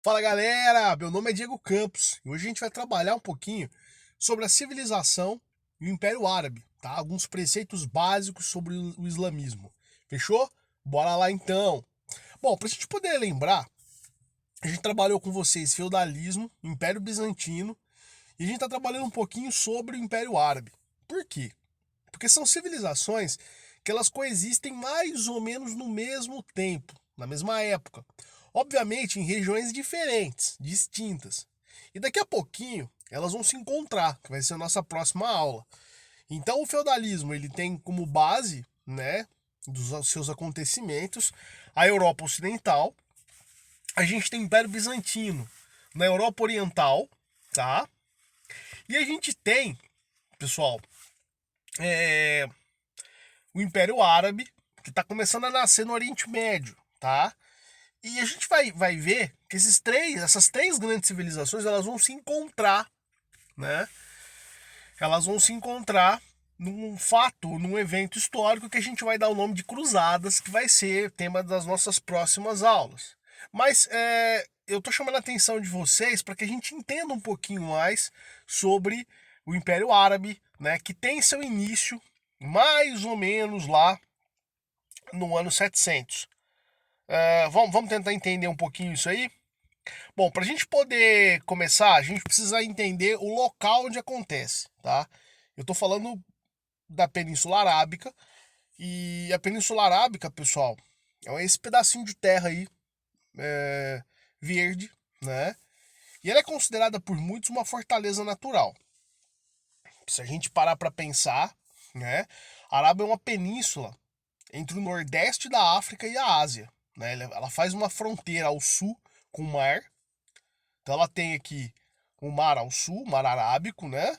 Fala galera, meu nome é Diego Campos e hoje a gente vai trabalhar um pouquinho sobre a civilização e o Império Árabe, tá? Alguns preceitos básicos sobre o islamismo. Fechou? Bora lá então. Bom, para a gente poder lembrar, a gente trabalhou com vocês feudalismo, Império Bizantino e a gente está trabalhando um pouquinho sobre o Império Árabe. Por quê? Porque são civilizações que elas coexistem mais ou menos no mesmo tempo, na mesma época. Obviamente em regiões diferentes, distintas. E daqui a pouquinho elas vão se encontrar, que vai ser a nossa próxima aula. Então o feudalismo ele tem como base, né, dos seus acontecimentos, a Europa Ocidental. A gente tem o Império Bizantino na Europa Oriental, tá? E a gente tem, pessoal, é, o Império Árabe, que está começando a nascer no Oriente Médio, tá? E a gente vai ver que essas três grandes civilizações, elas vão se encontrar, né? Elas vão se encontrar num fato, num evento histórico que a gente vai dar o nome de Cruzadas, que vai ser tema das nossas próximas aulas. Mas eu tô chamando a atenção de vocês para que a gente entenda um pouquinho mais sobre o Império Árabe, né? Que tem seu início mais ou menos lá no ano 700. Vamos tentar entender um pouquinho isso aí? Bom, para a gente poder começar, a gente precisa entender o local onde acontece, tá? Eu estou falando da Península Arábica, e a Península Arábica, pessoal, é esse pedacinho de terra aí, é, verde, né? E ela é considerada por muitos uma fortaleza natural. Se a gente parar para pensar, né? A Arábia é uma península entre o Nordeste da África e a Ásia, né? Ela faz uma fronteira ao sul com o mar. Então ela tem aqui o mar ao sul, o mar Arábico, né?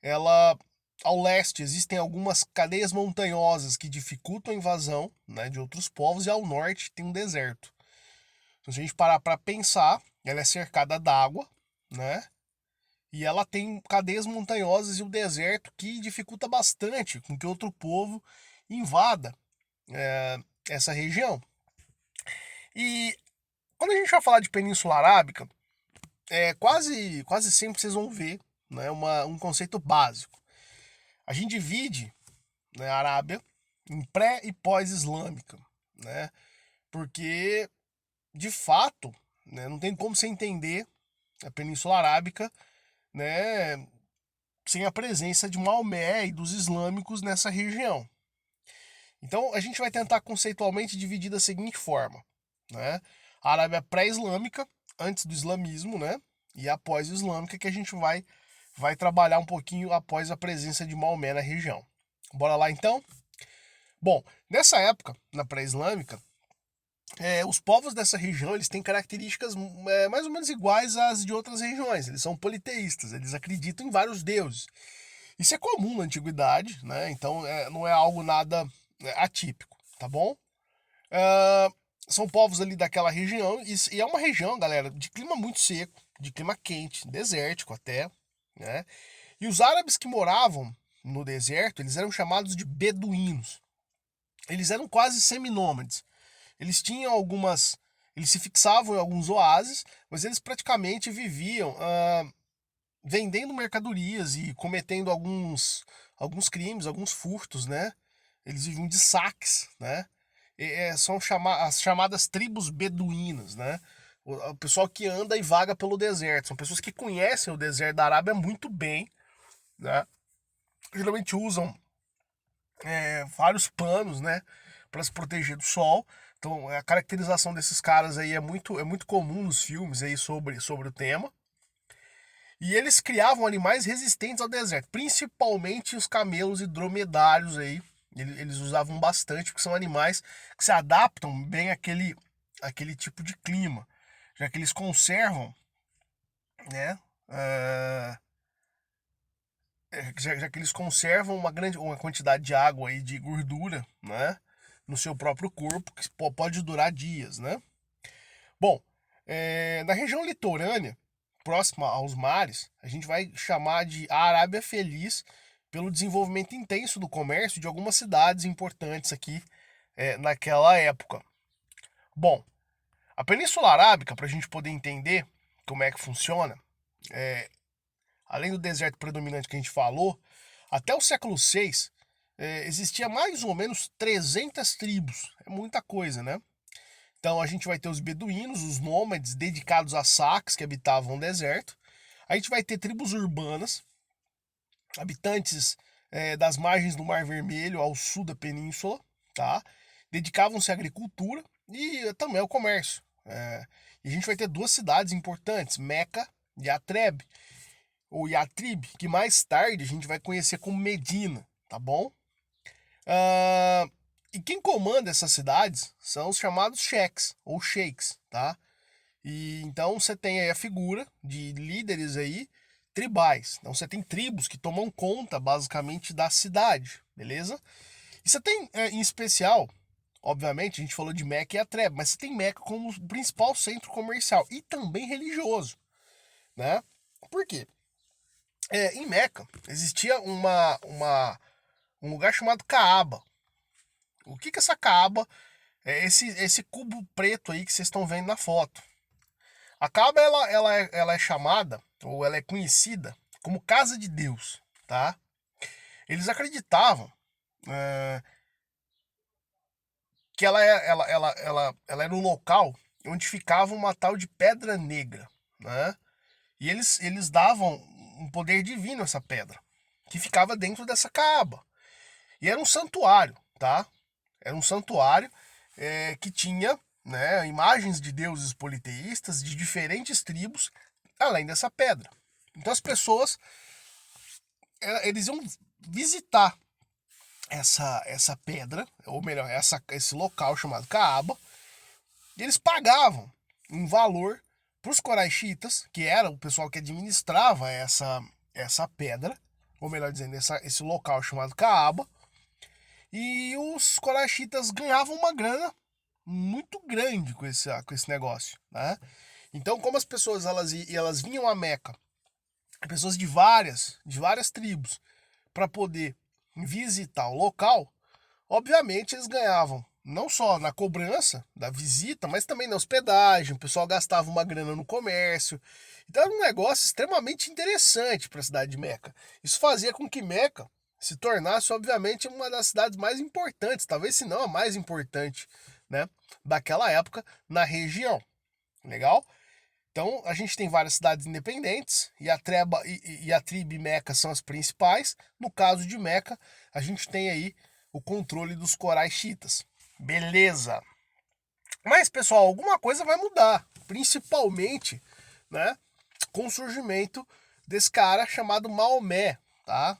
Ela ao leste existem algumas cadeias montanhosas que dificultam a invasão, né, de outros povos, e ao norte tem um deserto. Então, se a gente parar para pensar, ela é cercada d'água, né? E ela tem cadeias montanhosas e o deserto que dificulta bastante com que outro povo invada é, essa região. E quando a gente vai falar de Península Arábica, quase sempre vocês vão ver, né, um conceito básico. A gente divide, né, a Arábia em pré e pós-islâmica, né? Porque, de fato, né, não tem como você entender a Península Arábica, né, sem a presença de Maomé e dos islâmicos nessa região. Então, a gente vai tentar conceitualmente dividir da seguinte forma, né? A Arábia pré-islâmica, antes do islamismo, né? E a pós-islâmica, que a gente vai trabalhar um pouquinho após a presença de Maomé na região. Bora lá então? Bom, nessa época, na pré-islâmica, os povos dessa região eles têm características mais ou menos iguais às de outras regiões. Eles são politeístas, eles acreditam em vários deuses. Isso é comum na antiguidade, né? Então não é algo nada atípico, tá bom? Ah, são povos ali daquela região e é uma região, galera, de clima muito seco, de clima quente, desértico até, né? E os árabes que moravam no deserto, eles eram chamados de beduínos. Eles eram quase seminômades. Eles tinham algumas, eles se fixavam em alguns oásis, mas eles praticamente viviam vendendo mercadorias e cometendo alguns crimes, alguns furtos, né? Eles viviam de saques, né? São as chamadas tribos beduínas, né? O pessoal que anda e vaga pelo deserto. São pessoas que conhecem o deserto da Arábia muito bem, né? Geralmente usam vários panos, né? Para se proteger do sol. Então a caracterização desses caras aí é muito comum nos filmes aí sobre o tema. E eles criavam animais resistentes ao deserto, principalmente os camelos e dromedários aí. Eles usavam bastante, porque são animais que se adaptam bem àquele tipo de clima, já que eles conservam, né? ah, já que eles conservam uma quantidade de água e de gordura, né? No seu próprio corpo, que pode durar dias, né? Bom, na região litorânea, próxima aos mares, a gente vai chamar de Arábia Feliz pelo desenvolvimento intenso do comércio de algumas cidades importantes aqui naquela época. Bom, A Península Arábica, para a gente poder entender como é que funciona, além do deserto predominante que a gente falou, até o século VI existia mais ou menos 300 tribos. É muita coisa, né? Então a gente vai ter os beduínos, os nômades dedicados a saques que habitavam o deserto. A gente vai ter tribos urbanas, habitantes das margens do Mar Vermelho ao sul da península, tá? Dedicavam-se à agricultura e também ao comércio. E a gente vai ter duas cidades importantes, Meca e Yatreb, ou Yatrib, que mais tarde a gente vai conhecer como Medina, tá bom? E quem comanda essas cidades são os chamados sheiks, ou sheiks, tá? E então você tem aí a figura de líderes aí tribais. Então você tem tribos que tomam conta basicamente da cidade, beleza? E você tem em especial, obviamente, a gente falou de Meca e Atreb, mas você tem Meca como o principal centro comercial e também religioso, né? Por quê? Em Meca existia um lugar chamado Caaba. O que é essa Caaba? É esse cubo preto aí que vocês estão vendo na foto. A Caaba ela é chamada, ou ela é conhecida como Casa de Deus, tá? Eles acreditavam que ela era um local onde ficava uma tal de pedra negra, né? E eles davam um poder divino a essa pedra, que ficava dentro dessa Caaba. E era um santuário, tá? Era um santuário que tinha, né, imagens de deuses politeístas de diferentes tribos, além dessa pedra. Então as pessoas eles iam visitar essa pedra, ou melhor, esse local chamado Caaba, e eles pagavam um valor para os coraixitas, que era o pessoal que administrava essa pedra, ou melhor dizendo, esse local chamado Caaba, e os coraixitas ganhavam uma grana muito grande com esse negócio, né? Então, como as pessoas elas vinham a Meca, pessoas de várias tribos, para poder visitar o local, obviamente eles ganhavam não só na cobrança da visita, mas também na hospedagem. O pessoal gastava uma grana no comércio. Então era um negócio extremamente interessante para a cidade de Meca. Isso fazia com que Meca se tornasse, obviamente, uma das cidades mais importantes, talvez se não a mais importante, né, daquela época na região. Legal? Então a gente tem várias cidades independentes e a tribo e Meca são as principais. No caso de Meca, a gente tem aí o controle dos corais chiitas. Beleza. Mas, pessoal, alguma coisa vai mudar, principalmente, né, com o surgimento desse cara chamado Maomé, tá?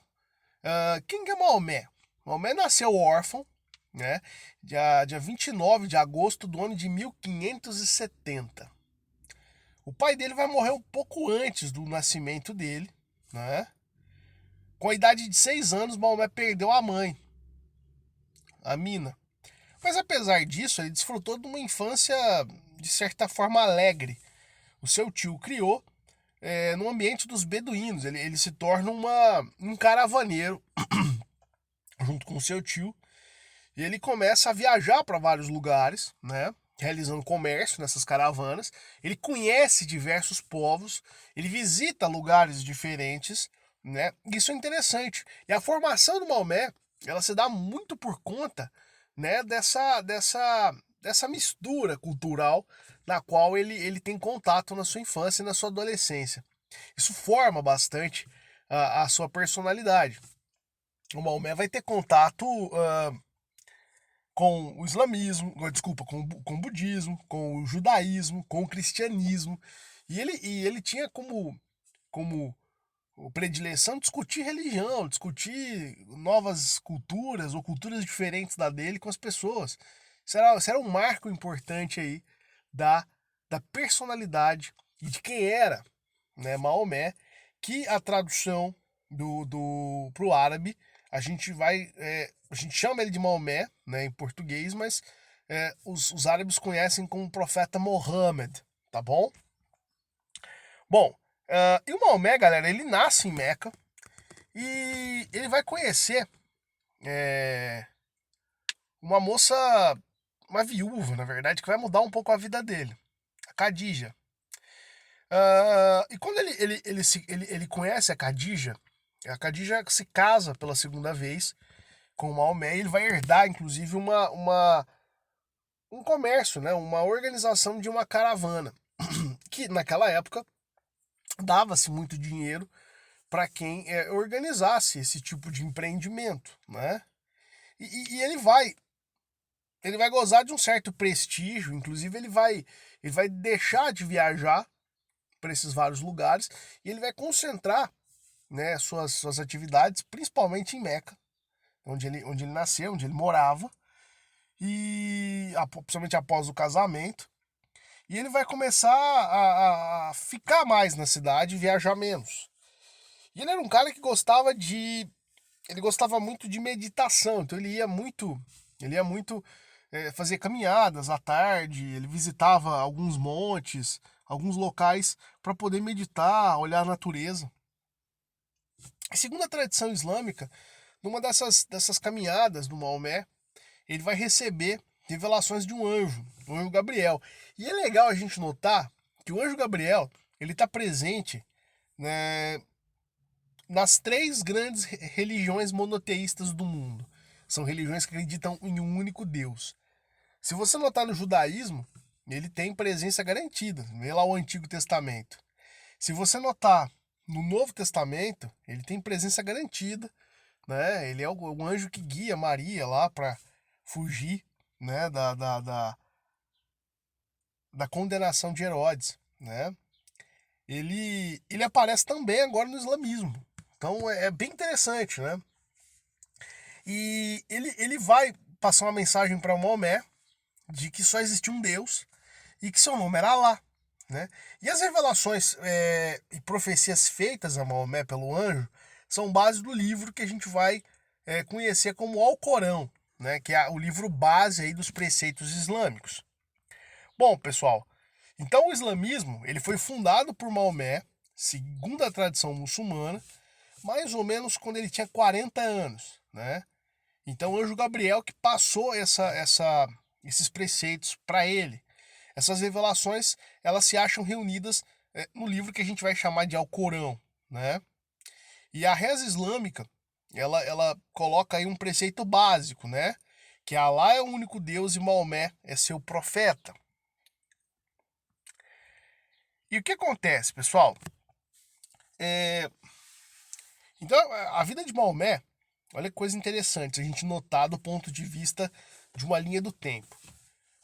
Quem que é Maomé? Maomé nasceu órfão, né, dia 29 de agosto do ano de 1570. O pai dele vai morrer um pouco antes do nascimento dele, né? Com a idade de 6 anos, Maomé perdeu a mãe, a Mina. Mas apesar disso, ele desfrutou de uma infância de certa forma alegre. O seu tio criou no ambiente dos beduínos. Ele se torna um caravaneiro junto com o seu tio. E ele começa a viajar para vários lugares, né? Realizando comércio nessas caravanas. Ele conhece diversos povos, ele visita lugares diferentes, né? Isso é interessante. E a formação do Maomé, ela se dá muito por conta, né, dessa mistura cultural na qual ele tem contato na sua infância e na sua adolescência. Isso forma bastante a sua personalidade. O Maomé vai ter contato com o islamismo, desculpa, com o budismo, com o judaísmo, com o cristianismo. E ele tinha como predileção discutir religião, discutir novas culturas ou culturas diferentes da dele com as pessoas. Isso era um marco importante aí da, da personalidade e de quem era, né, Maomé, que a tradução pro árabe a gente chama ele de Maomé, né, em português, mas os árabes conhecem como profeta Mohammed, tá bom? Bom, e o Maomé, galera, ele nasce em Meca e ele vai conhecer uma moça, uma viúva, na verdade, que vai mudar um pouco a vida dele. Khadija. E quando ele conhece a Khadija se casa pela segunda vez com Maomé e ele vai herdar, inclusive, um comércio, né? Uma organização de uma caravana, que naquela época dava-se muito dinheiro para quem organizasse esse tipo de empreendimento, né? E ele vai gozar de um certo prestígio, inclusive ele vai deixar de viajar para esses vários lugares e ele vai concentrar, né, suas atividades principalmente em Meca, onde ele nasceu, onde ele morava, e principalmente após o casamento. E ele vai começar a ficar mais na cidade e viajar menos. E ele era um cara que ele gostava muito de meditação, então ele ia muito fazer caminhadas à tarde, ele visitava alguns montes, alguns locais para poder meditar, olhar a natureza. Segundo a tradição islâmica, numa dessas caminhadas do Maomé, ele vai receber revelações de um anjo, o anjo Gabriel. E é legal a gente notar que o anjo Gabriel ele está presente, né, nas 3 grandes religiões monoteístas do mundo. São religiões que acreditam em um único Deus. Se você notar no judaísmo, ele tem presença garantida. Vê lá o Antigo Testamento. Se você notar no Novo Testamento, ele tem presença garantida, né? Ele é o anjo que guia Maria lá para fugir, né, da condenação de Herodes, né? Ele aparece também agora no islamismo. Então é bem interessante, né? E ele vai passar uma mensagem para Maomé de que só existia um Deus e que seu nome era Alá, né? E as revelações e profecias feitas a Maomé pelo anjo são base do livro que a gente vai conhecer como Alcorão, né? Que é o livro base aí dos preceitos islâmicos. Bom, pessoal, então o islamismo ele foi fundado por Maomé, segundo a tradição muçulmana, mais ou menos quando ele tinha 40 anos, né? Então o anjo Gabriel que passou esses preceitos para ele. Essas revelações, elas se acham reunidas no livro que a gente vai chamar de Alcorão, né? E a reza islâmica, ela coloca aí um preceito básico, né? Que Alá é o único Deus e Maomé é seu profeta. E o que acontece, pessoal? Então, a vida de Maomé, olha que coisa interessante, a gente notar do ponto de vista de uma linha do tempo.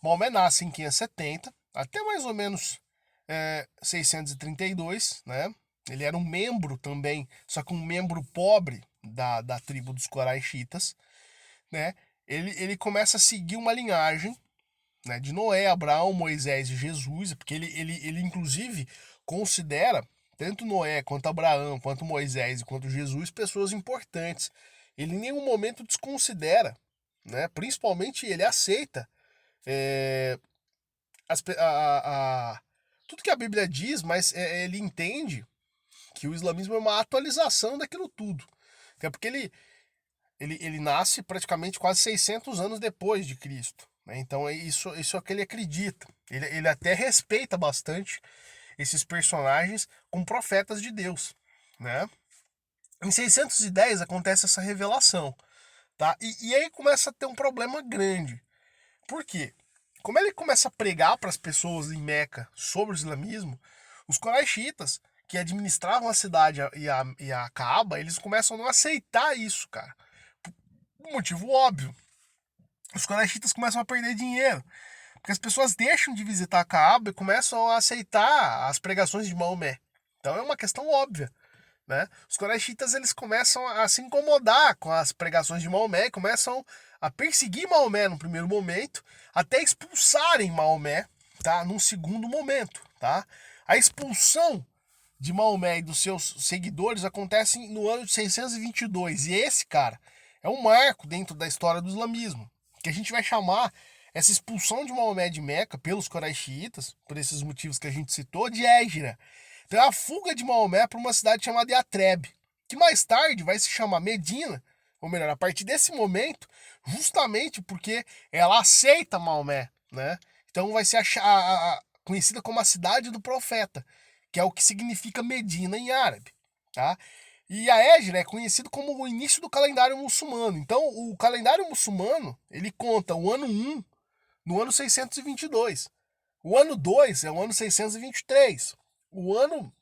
Maomé nasce em 570, até mais ou menos 632, né? Ele era um membro também, só que um membro pobre da tribo dos Coraixitas, né? Ele começa a seguir uma linhagem, né, de Noé, Abraão, Moisés e Jesus, porque ele inclusive considera tanto Noé, quanto Abraão, quanto Moisés e quanto Jesus pessoas importantes. Ele em nenhum momento desconsidera, né? Principalmente ele aceita tudo que a Bíblia diz, mas ele entende que o islamismo é uma atualização daquilo tudo. Até porque ele nasce praticamente quase 600 anos depois de Cristo. Né? Então isso é o que ele acredita. Ele até respeita bastante esses personagens como profetas de Deus. Né? Em 610 acontece essa revelação. Tá? E aí começa a ter um problema grande. Por quê? Como ele começa a pregar para as pessoas em Meca sobre o islamismo, os Quraishitas, que administravam a cidade e a Kaaba, eles começam a não aceitar isso, cara. Por um motivo óbvio. Os Quraishitas começam a perder dinheiro. Porque as pessoas deixam de visitar a Kaaba e começam a aceitar as pregações de Maomé. Então é uma questão óbvia. Né? Os Quraishitas eles começam a se incomodar com as pregações de Maomé e começam a perseguir Maomé no primeiro momento, até expulsarem Maomé, tá? Num segundo momento, tá? A expulsão de Maomé e dos seus seguidores acontece no ano de 622 e esse, cara, é um marco dentro da história do islamismo, que a gente vai chamar essa expulsão de Maomé de Meca pelos Quraishitas, por esses motivos que a gente citou, de Hégira. Então é a fuga de Maomé para uma cidade chamada Yatreb, que mais tarde vai se chamar Medina, ou melhor, a partir desse momento, justamente porque ela aceita Maomé, né? Então vai ser conhecida como a cidade do profeta, que é o que significa Medina em árabe, tá? E a Hégira é conhecido como o início do calendário muçulmano. Então, o calendário muçulmano, ele conta o ano 1 no ano 622. O ano 2 é o ano 623. O ano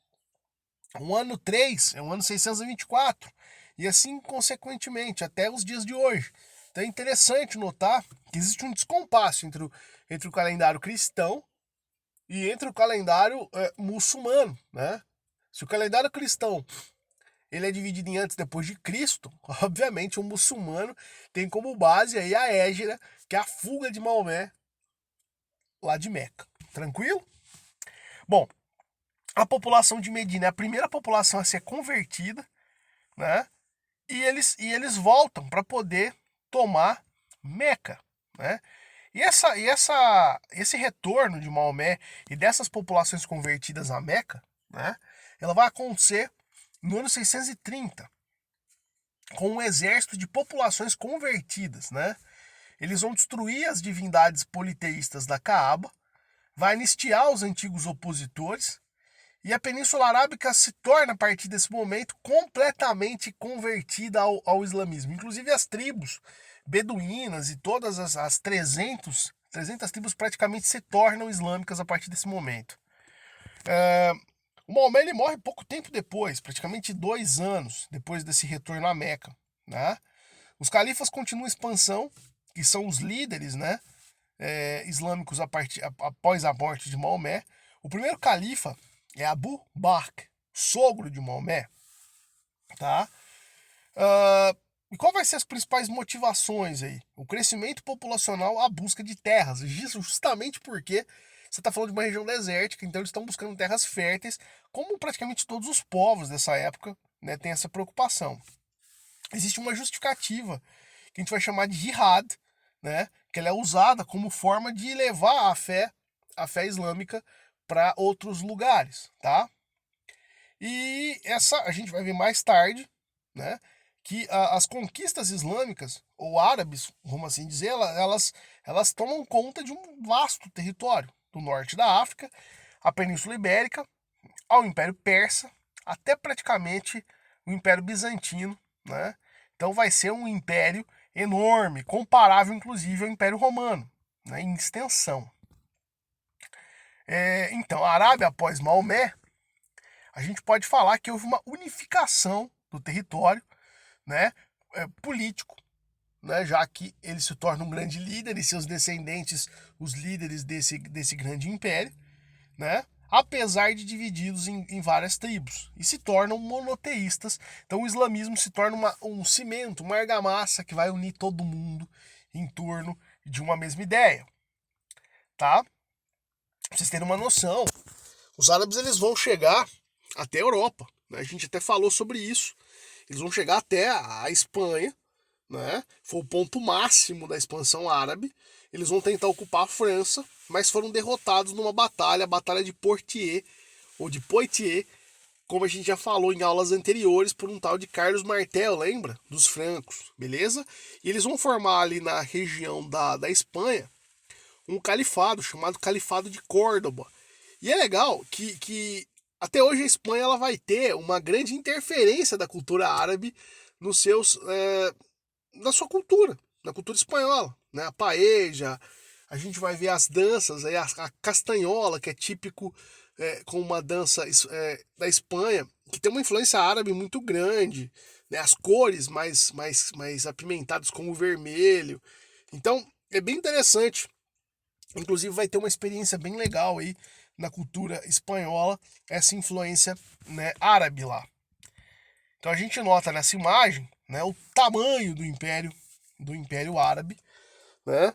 3 é o ano 624. E assim consequentemente, até os dias de hoje. Então é interessante notar que existe um descompasso entre o calendário cristão e entre o calendário muçulmano, né? Se o calendário cristão ele é dividido em antes e depois de Cristo, obviamente o muçulmano tem como base aí a Hégira, que é a fuga de Maomé lá de Meca. Tranquilo? Bom, a população de Medina é a primeira população a ser convertida, né? E eles voltam para poder tomar Meca, né? Esse retorno de Maomé e dessas populações convertidas a Meca, né? Ela vai acontecer no ano 630, com um exército de populações convertidas, né? Eles vão destruir as divindades politeístas da Caaba, vai anistiar os antigos opositores, e a Península Arábica se torna, a partir desse momento, completamente convertida ao islamismo. Inclusive as tribos beduínas e todas as 300 tribos praticamente se tornam islâmicas a partir desse momento. O Maomé ele morre pouco tempo depois, praticamente 2 anos depois desse retorno à Meca, né? Os califas continuam a expansão, que são os líderes, né, islâmicos após a morte de Maomé. O primeiro califa é Abu Bakr, sogro de Maomé, tá? E qual vai ser as principais motivações aí? O crescimento populacional, a busca de terras, justamente porque você está falando de uma região desértica, então eles estão buscando terras férteis, como praticamente todos os povos dessa época, né, têm essa preocupação. Existe uma justificativa que a gente vai chamar de jihad, né, que ela é usada como forma de levar a fé islâmica para outros lugares, tá? E essa a gente vai ver mais tarde, né, que as conquistas islâmicas ou árabes, vamos assim dizer, elas tomam conta de um vasto território, do norte da África, a Península Ibérica, ao Império Persa, até praticamente o Império Bizantino, né? Então vai ser um império enorme, comparável inclusive ao Império Romano, né, em extensão. Então, a Arábia após Maomé, a gente pode falar que houve uma unificação do território, né, político, né, já que ele se torna um grande líder e seus descendentes os líderes desse grande império, né, apesar de divididos em várias tribos, e se tornam monoteístas. Então o islamismo se torna um cimento, uma argamassa que vai unir todo mundo em torno de uma mesma ideia, tá? Pra vocês terem uma noção, os árabes eles vão chegar até a Europa, né? A gente até falou sobre isso. Eles vão chegar até a Espanha, né? Foi o ponto máximo da expansão árabe. Eles vão tentar ocupar a França, mas foram derrotados numa batalha, a Batalha de Poitiers, ou de Poitiers, como a gente já falou em aulas anteriores, por um tal de Carlos Martel, lembra? Dos francos, beleza? E eles vão formar ali na região da Espanha um califado, chamado Califado de Córdoba. E é legal que até hoje a Espanha ela vai ter uma grande interferência da cultura árabe nos seus... na sua cultura, na cultura espanhola, né? A paella, a gente vai ver as danças, aí a castanhola, que é típico com uma dança da Espanha, que tem uma influência árabe muito grande, né? As cores mais apimentadas, como o vermelho. Então, é bem interessante. Inclusive, vai ter uma experiência bem legal aí na cultura espanhola, essa influência, né, árabe lá. Então a gente nota nessa imagem, né, o tamanho do Império Árabe, né,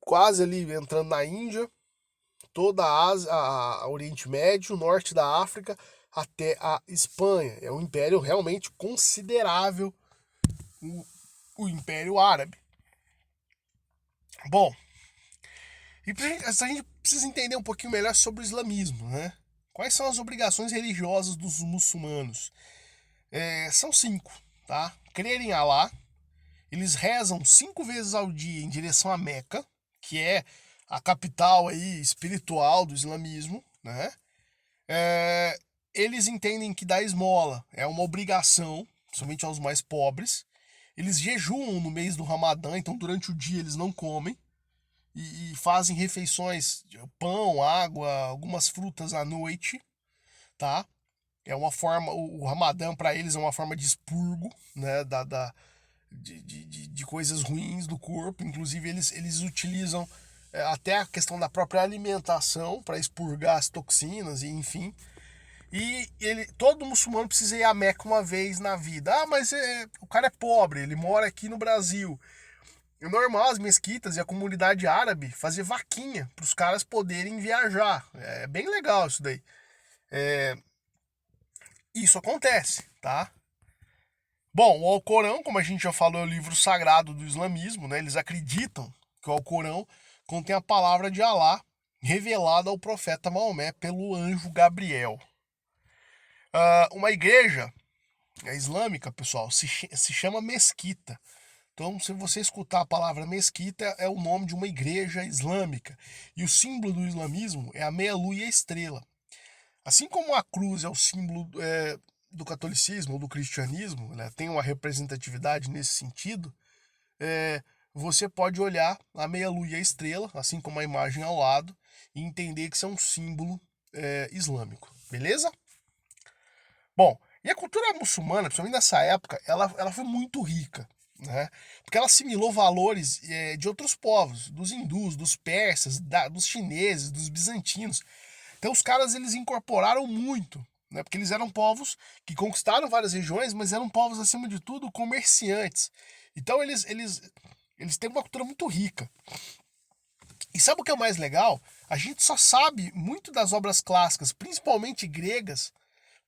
quase ali entrando na Índia, toda a Ásia, a Oriente Médio, o norte da África, até a Espanha. É um império realmente considerável, o Império Árabe. Bom, e a gente precisa entender um pouquinho melhor sobre o islamismo, né? Quais são as obrigações religiosas dos muçulmanos? São 5, tá? Crer em Alá, eles rezam 5 vezes ao dia em direção a Meca, que é a capital aí espiritual do islamismo, né? É, eles entendem que dar esmola é uma obrigação, somente aos mais pobres. Eles jejuam no mês do Ramadã, então durante o dia eles não comem e fazem refeições, pão, água, algumas frutas à noite, tá? É uma forma, o Ramadã para eles é uma forma de expurgo, né, de coisas ruins do corpo. Inclusive eles utilizam até a questão da própria alimentação para expurgar as toxinas e enfim. E todo muçulmano precisa ir a Meca uma vez na vida. Ah, mas o cara é pobre, ele mora aqui no Brasil. É normal as mesquitas e a comunidade árabe fazer vaquinha para os caras poderem viajar. É bem legal isso daí. Isso acontece, tá? Bom, o Alcorão, como a gente já falou, é o livro sagrado do islamismo, né? Eles acreditam que o Alcorão contém a palavra de Alá revelada ao profeta Maomé pelo anjo Gabriel. Uma igreja islâmica, pessoal, se chama mesquita. Então, se você escutar a palavra mesquita, é o nome de uma igreja islâmica. E o símbolo do islamismo é a meia-lua e a estrela. Assim como a cruz é o símbolo do catolicismo ou do cristianismo, né, tem uma representatividade nesse sentido, você pode olhar a meia-lua e a estrela, assim como a imagem ao lado, e entender que isso é um símbolo islâmico. Beleza? Bom, e a cultura muçulmana, principalmente nessa época, ela foi muito rica, né? Porque ela assimilou valores de outros povos, dos hindus, dos persas, dos chineses, dos bizantinos. Então os caras eles incorporaram muito, né? Porque eles eram povos que conquistaram várias regiões, mas eram povos acima de tudo comerciantes. Então eles têm uma cultura muito rica. E sabe o que é o mais legal? A gente só sabe muito das obras clássicas, principalmente gregas,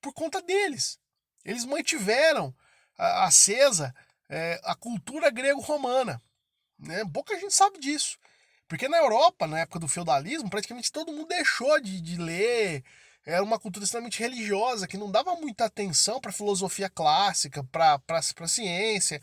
por conta deles. Eles mantiveram acesa a cultura grego-romana. Né? Pouca gente sabe disso. Porque na Europa, na época do feudalismo, praticamente todo mundo deixou de ler. Era uma cultura extremamente religiosa, que não dava muita atenção para a filosofia clássica, para a ciência.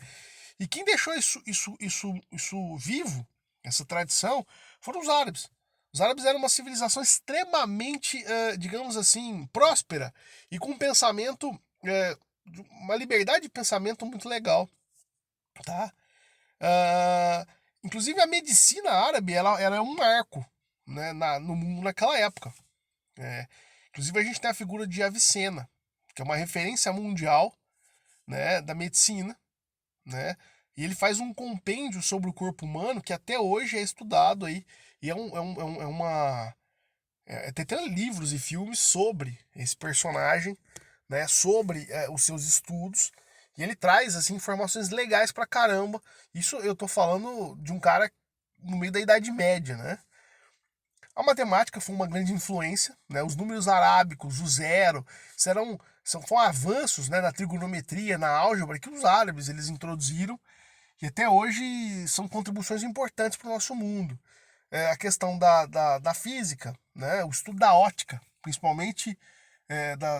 E quem deixou isso vivo, essa tradição, foram os árabes. Os árabes eram uma civilização extremamente, digamos assim, próspera e com um pensamento, uma liberdade de pensamento muito legal, tá? Ah, inclusive a medicina árabe ela é um marco, né, no mundo naquela época. É, inclusive a gente tem a figura de Avicena, que é uma referência mundial, né, da medicina, né? E ele faz um compêndio sobre o corpo humano que até hoje é estudado aí. E é uma. Tem até livros e filmes sobre esse personagem, né? Sobre os seus estudos. E ele traz assim, informações legais pra caramba. Isso eu tô falando de um cara no meio da Idade Média, né? A matemática foi uma grande influência, né? Os números arábicos, o zero, foram avanços, né, na trigonometria, na álgebra que os árabes eles introduziram e até hoje são contribuições importantes para o nosso mundo. A questão da física, né? O estudo da ótica, principalmente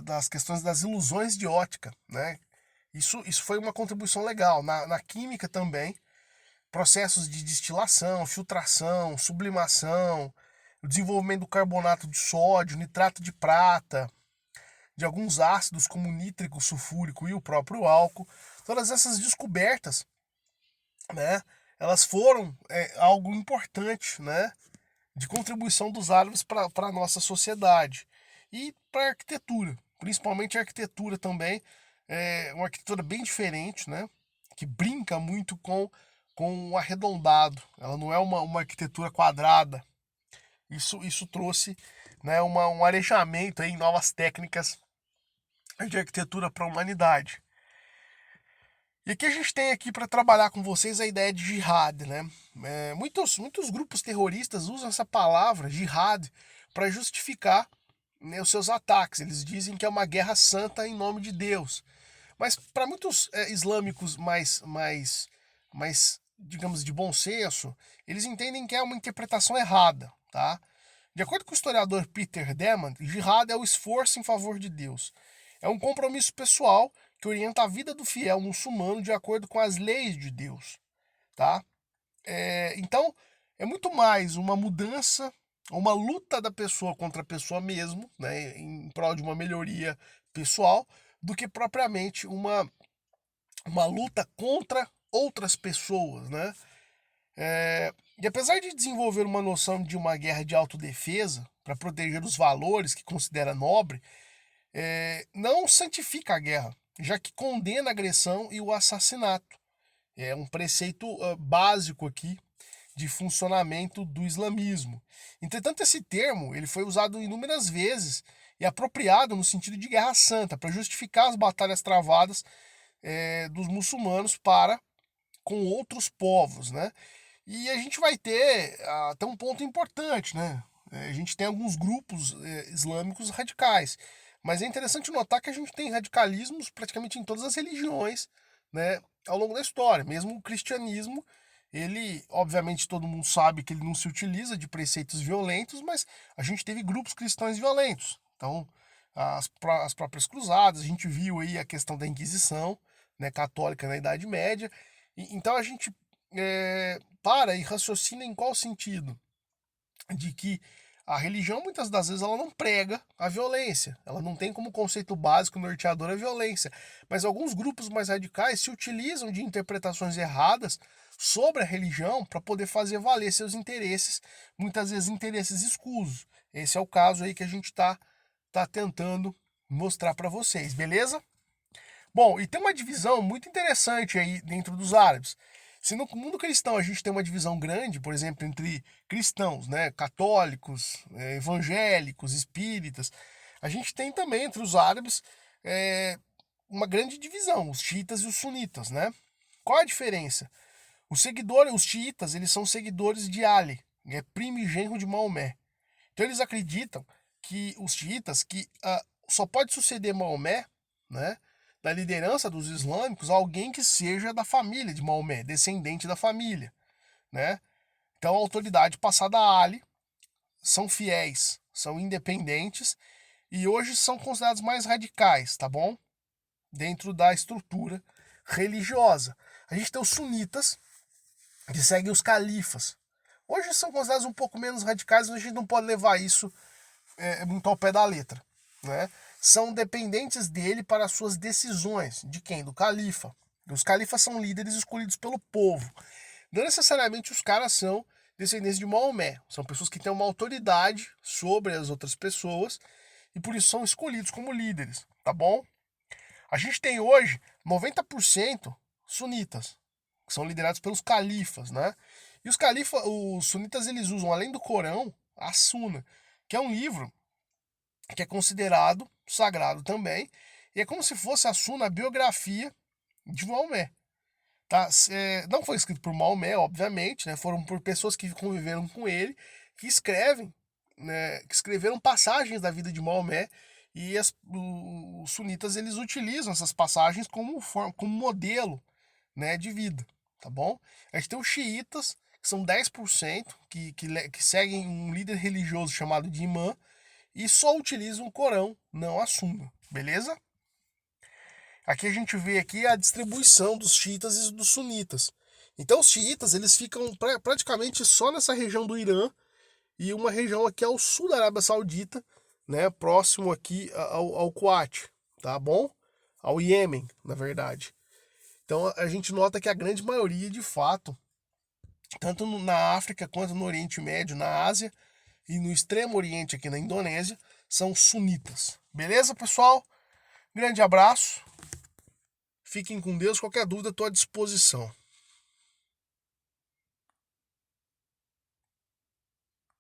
das questões das ilusões de ótica. Né? Isso foi uma contribuição legal. Na química também, processos de destilação, filtração, sublimação, o desenvolvimento do carbonato de sódio, nitrato de prata, de alguns ácidos como nítrico, sulfúrico e o próprio álcool. Todas essas descobertas, né, elas foram algo importante, né, de contribuição dos árabes para a nossa sociedade e para a arquitetura, principalmente a arquitetura também, uma arquitetura bem diferente, né, que brinca muito com o arredondado. Ela não é uma arquitetura quadrada. Isso trouxe, né, um arejamento aí em novas técnicas de arquitetura para a humanidade. E aqui a gente tem aqui para trabalhar com vocês a ideia de jihad, né? Muitos grupos terroristas usam essa palavra jihad para justificar, né, os seus ataques. Eles dizem que é uma guerra santa em nome de Deus. Mas para muitos islâmicos mais, digamos, de bom senso, eles entendem que é uma interpretação errada, tá? De acordo com o historiador Peter Demand, jihad é o esforço em favor de Deus. É um compromisso pessoal que orienta a vida do fiel muçulmano de acordo com as leis de Deus, tá? Então, é muito mais uma mudança, uma luta da pessoa contra a pessoa mesmo, né, em prol de uma melhoria pessoal, do que propriamente uma luta contra outras pessoas, né? E apesar de desenvolver uma noção de uma guerra de autodefesa para proteger os valores que considera nobre, não santifica a guerra, já que condena a agressão e o assassinato. É um preceito básico aqui de funcionamento do islamismo. Entretanto, esse termo ele foi usado inúmeras vezes e apropriado no sentido de guerra santa, para justificar as batalhas travadas dos muçulmanos para com outros povos, né? E a gente vai ter até um ponto importante, né? A gente tem alguns grupos islâmicos radicais, mas é interessante notar que a gente tem radicalismos praticamente em todas as religiões, né? Ao longo da história, mesmo o cristianismo, ele, obviamente, todo mundo sabe que ele não se utiliza de preceitos violentos, mas a gente teve grupos cristãos violentos. Então, as próprias cruzadas, a gente viu aí a questão da Inquisição, né, católica na Idade Média. Então a gente para e raciocina em qual sentido? De que a religião, muitas das vezes, ela não prega a violência. Ela não tem como conceito básico norteador a violência. Mas alguns grupos mais radicais se utilizam de interpretações erradas sobre a religião para poder fazer valer seus interesses, muitas vezes interesses escusos. Esse é o caso aí que a gente tá tentando mostrar para vocês, beleza? Bom, e tem uma divisão muito interessante aí dentro dos árabes. Se no mundo cristão a gente tem uma divisão grande, por exemplo, entre cristãos, né, católicos, evangélicos, espíritas, a gente tem também entre os árabes uma grande divisão, os xiitas e os sunitas, né? Qual a diferença? Os xiitas, eles são seguidores de Ali, primo e genro de Maomé. Então eles acreditam que os xiitas só pode suceder Maomé, né, da liderança dos islâmicos, alguém que seja da família de Maomé, descendente da família, né? Então a autoridade passada a Ali, são fiéis, são independentes e hoje são considerados mais radicais, tá bom? Dentro da estrutura religiosa. A gente tem os sunitas, que seguem os califas. Hoje são considerados um pouco menos radicais, mas a gente não pode levar isso muito ao pé da letra, né? São dependentes dele para suas decisões. De quem? Do califa. Os califas são líderes escolhidos pelo povo. Não necessariamente os caras são descendentes de Maomé. São pessoas que têm uma autoridade sobre as outras pessoas e por isso são escolhidos como líderes, tá bom? A gente tem hoje 90% sunitas, que são liderados pelos califas, né? E os sunitas, eles usam, além do Corão, a Suna, que é um livro que é considerado sagrado também, e é como se fosse a Suna, a biografia de Maomé. Tá? Não foi escrito por Maomé, obviamente, né? Foram por pessoas que conviveram com ele, que escrevem, né? Que escreveram passagens da vida de Maomé, e os sunitas eles utilizam essas passagens como modelo, né, de vida, tá bom? A gente tem os xiitas, que são 10%, que seguem um líder religioso chamado de imã, e só utilizam o Corão, não a Suna, beleza? Aqui a gente vê aqui a distribuição dos xiitas e dos sunitas. Então os xiitas eles ficam praticamente só nessa região do Irã e uma região aqui ao sul da Arábia Saudita, né, próximo aqui ao Kuwait, tá bom? Ao Iêmen, na verdade. Então a gente nota que a grande maioria, de fato, tanto na África quanto no Oriente Médio, na Ásia e no Extremo Oriente aqui na Indonésia, são sunitas. Beleza, pessoal? Grande abraço. Fiquem com Deus. Qualquer dúvida, estou à disposição.